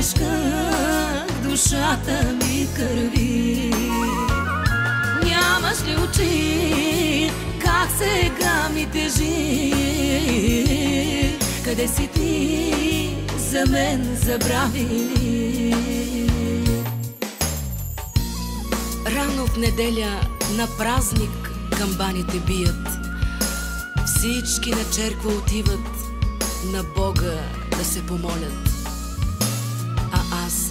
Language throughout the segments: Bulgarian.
изпишках душата ми кърви. Нямаш ли очи, как сега ми тежи? Къде си ти, за мен забрави ли? Рано в неделя на празник камбаните бият. Всички на черква отиват на Бога да се помолят. А аз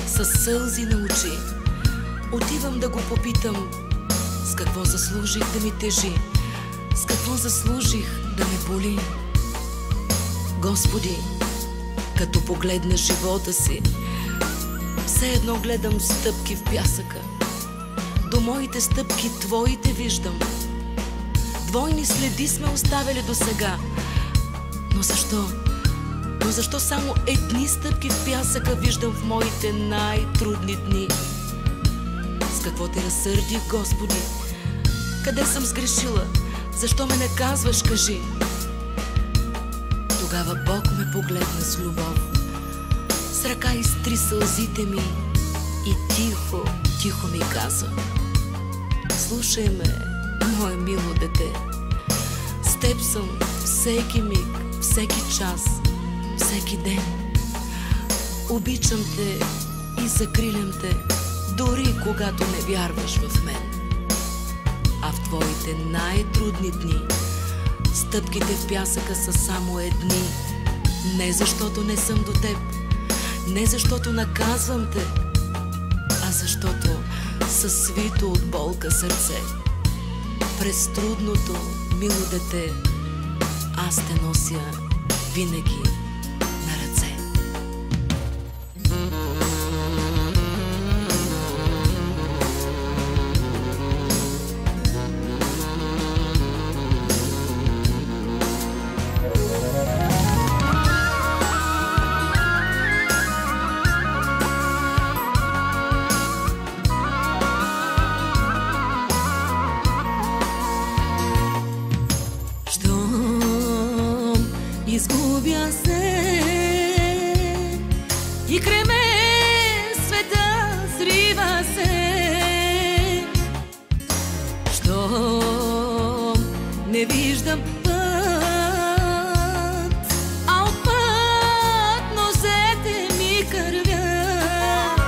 със сълзи на очи отивам да го попитам: с какво заслужих да ми тежи? С какво заслужих да ме боли? Господи, като погледна живота си, все едно гледам стъпки в пясъка. До моите стъпки Твоите виждам. Двойни следи сме оставили до сега. Но защо? Но защо само едни стъпки в пясъка виждам в моите най-трудни дни? С какво те разсърдих, Господи? Къде съм сгрешила? Защо ме наказваш, кажи? Тогава Бог ме погледна с любов, с ръка изтри сълзите ми и тихо, тихо ми каза: слушай ме, мое мило дете. С теб съм всеки миг, всеки час, всеки ден. Обичам те и закрилям те, дори когато не вярваш в мен. А в твоите най-трудни дни стъпките в пясъка са само едни. Не защото не съм до теб, не защото наказвам те, а защото със свито от болка сърце през трудното, мило дете, аз те нося винаги на ръце. Изгубя се и край мен света срива се. Щом не виждам път, а от път нозете ми кървят.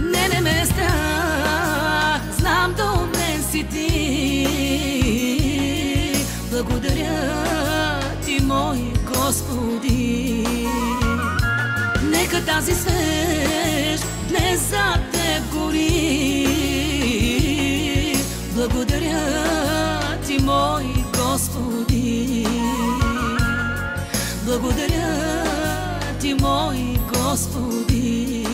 Не ме е страх, знам добре си ти. Благодаря ти, мой Господи. Нека тази свеж днес за теб гори. Благодаря ти, мой Господи. Благодаря ти, мой Господи.